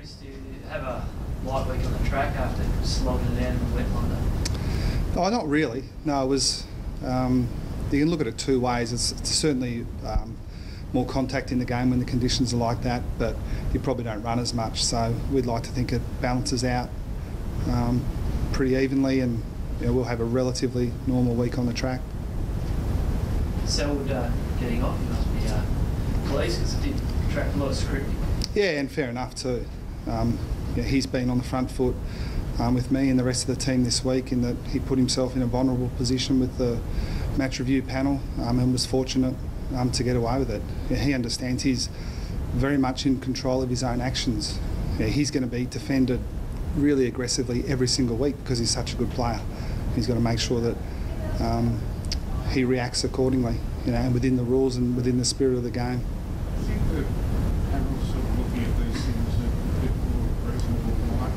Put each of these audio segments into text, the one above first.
Chris, do you have a light week on the track after slogging it down in the wet Monday? Oh, not really. No, it was. You can look at it two ways. It's certainly more contact in the game when the conditions are like that, but you probably don't run as much. So we'd like to think it balances out pretty evenly, and we'll have a relatively normal week on the track. Selwood getting off, you must be pleased because it did attract a lot of scrutiny. Yeah, and fair enough too. He's been on the front foot with me and the rest of the team this week, in that he put himself in a vulnerable position with the match review panel and was fortunate to get away with it. He understands he's very much in control of his own actions. He's going to be defended really aggressively every single week because he's such a good player. He's got to make sure that he reacts accordingly, and within the rules and within the spirit of the game. I think the panel's sort of looking at these things a bit more reasonable light.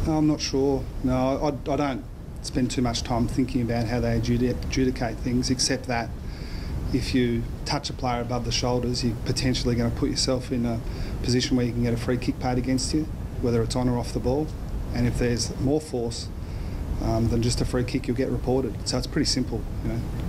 I'm not sure. No, I don't spend too much time thinking about how they adjudicate things, except that if you touch a player above the shoulders, you're potentially going to put yourself in a position where you can get a free kick paid against you, whether it's on or off the ball. And if there's more force than just a free kick, you'll get reported. So it's pretty simple,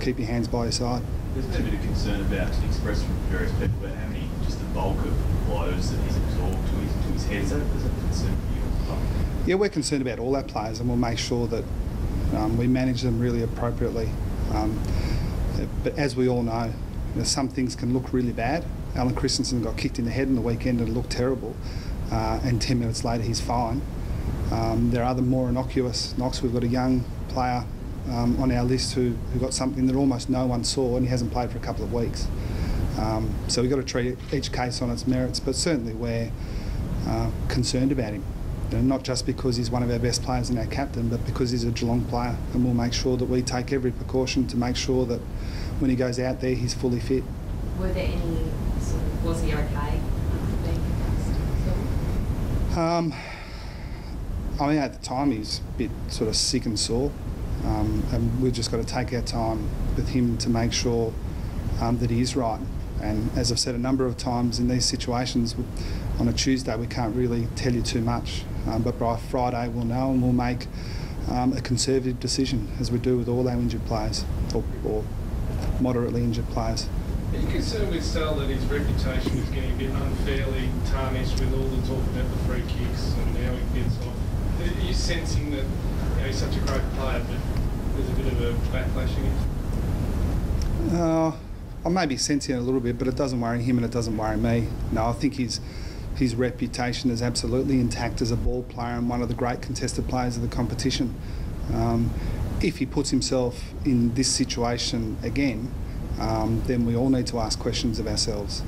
keep your hands by your side. There's been a bit of concern about, expressed from various people, about how many, just the bulk of blows that he's absorbed to his head. Is that a concern for you? Yeah, we're concerned about all our players, and we'll make sure that we manage them really appropriately. But as we all know, some things can look really bad. Alan Christensen got kicked in the head on the weekend and it looked terrible, and 10 minutes later he's fine. There are other more innocuous knocks. We've got a young player on our list who got something that almost no one saw, and he hasn't played for a couple of weeks. So we've got to treat each case on its merits, but certainly we're concerned about him. Not just because he's one of our best players and our captain, but because he's a Geelong player, and we'll make sure that we take every precaution to make sure that when he goes out there, he's fully fit. Were there any was he okay being I mean, at the time he's a bit sort of sick and sore, and we've just got to take our time with him to make sure that he is right. And as I've said a number of times in these situations, on a Tuesday we can't really tell you too much, but by Friday we'll know, and we'll make a conservative decision, as we do with all our injured players, or moderately injured players. Are you concerned with Sal that his reputation is getting a bit unfairly tarnished with all the talk about the free kicks and how he gets off? Are you sensing that he's such a great player, but there's a bit of a backlash against him? I may be sensing it a little bit, but it doesn't worry him and it doesn't worry me. No, I think his reputation is absolutely intact as a ball player and one of the great contested players of the competition. If he puts himself in this situation again, then we all need to ask questions of ourselves.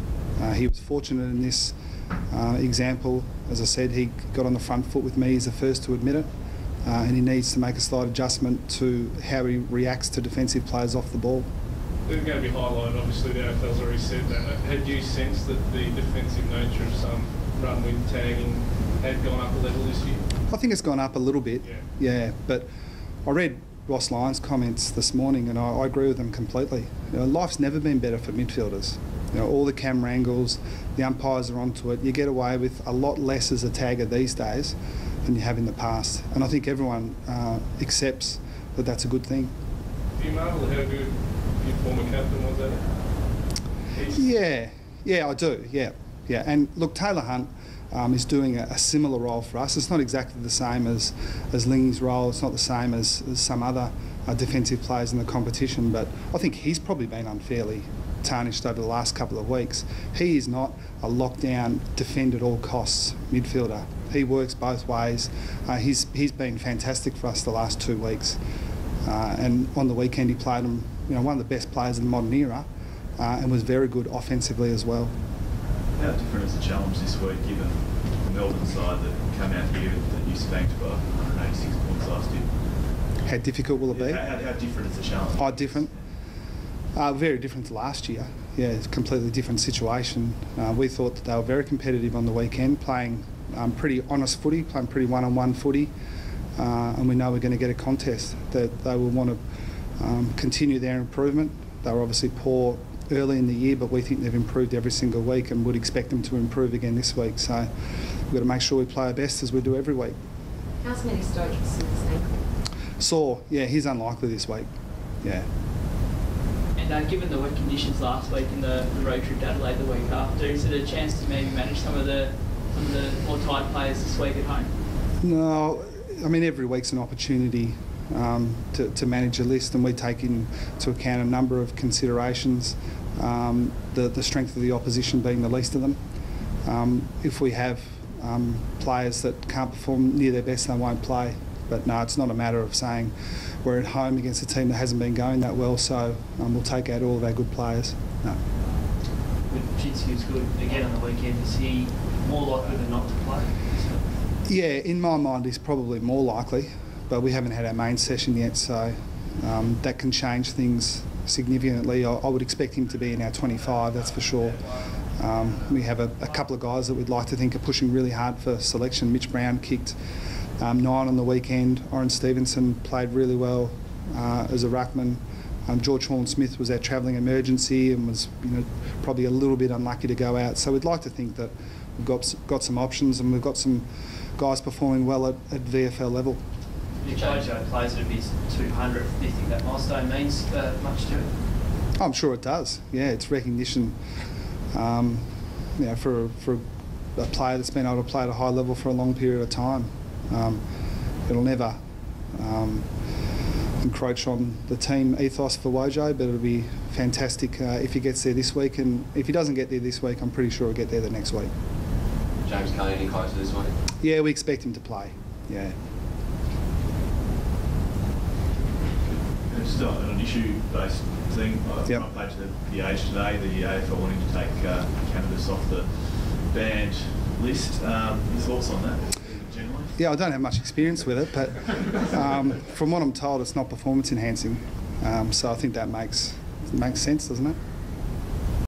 He was fortunate in this example. As I said, he got on the front foot with me. He's the first to admit it, and he needs to make a slight adjustment to how he reacts to defensive players off the ball. They're going to be highlighted, obviously the AFL's already said that. Had you sensed that the defensive nature of some run-win tagging had gone up a level this year? I think it's gone up a little bit, yeah, but I read Ross Lyon's comments this morning, and I agree with them completely. Life's never been better for midfielders. All the camera angles, the umpires are onto it. You get away with a lot less as a tagger these days than you have in the past, and I think everyone accepts that that's a good thing. Do you marvel how good your former captain was at it? Yeah, I do. Yeah. And look, Taylor Hunt is doing a similar role for us. It's not exactly the same as Lingy's role. It's not the same as some other defensive players in the competition, but I think he's probably been unfairly tarnished over the last couple of weeks. He is not a lockdown, defend at all costs midfielder. He works both ways. He's been fantastic for us the last 2 weeks, and on the weekend he played him, one of the best players in the modern era, and was very good offensively as well. How different is the challenge this week, given the Melbourne side that came out here that you spanked by 186 points last year? How difficult will it be? How different is the challenge? Oh, different. Very different to last year. Yeah, it's a completely different situation. We thought that they were very competitive on the weekend, playing pretty honest footy, playing pretty one-on-one footy, and we know we're going to get a contest that they will want to continue their improvement. They were obviously poor early in the year, but we think they've improved every single week and would expect them to improve again this week. So we've got to make sure we play our best as we do every week. How's Matty Stokes since ankle? Sore, yeah, he's unlikely this week. Yeah. And given the wet conditions last week and the road trip to Adelaide the week after, is it a chance to maybe manage some of the more tight players this week at home? No, I mean every week's an opportunity to manage a list, and we take into account a number of considerations. The strength of the opposition being the least of them. If we have players that can't perform near their best, they won't play. But no, it's not a matter of saying we're at home against a team that hasn't been going that well, so we'll take out all of our good players. No. Chinsky's good again on the weekend. Is he more likely than not to play? Yeah, in my mind he's probably more likely, but we haven't had our main session yet, so that can change things significantly. I would expect him to be in our 25, that's for sure. We have a couple of guys that we'd like to think are pushing really hard for selection. Mitch Brown kicked 9 on the weekend. Oren Stevenson played really well as a ruckman. George Horn-Smith was our travelling emergency and was, probably a little bit unlucky to go out. So we'd like to think that we've got some options and we've got some guys performing well at VFL level. If Jojo plays at his 200th, do you think that milestone means much to it? I'm sure it does. Yeah, it's recognition. For a player that's been able to play at a high level for a long period of time. It'll never encroach on the team ethos for Wojo, but it'll be fantastic if he gets there this week, and if he doesn't get there this week, I'm pretty sure he'll get there the next week. James Kelly any closer this week? Yeah, we expect him to play. Yeah. Just an issue-based thing. Yep. I played to the Age today, the AFL wanting to take cannabis off the banned list. Your thoughts on that, generally? Yeah, I don't have much experience with it, but from what I'm told, it's not performance enhancing. So I think that makes sense, doesn't it?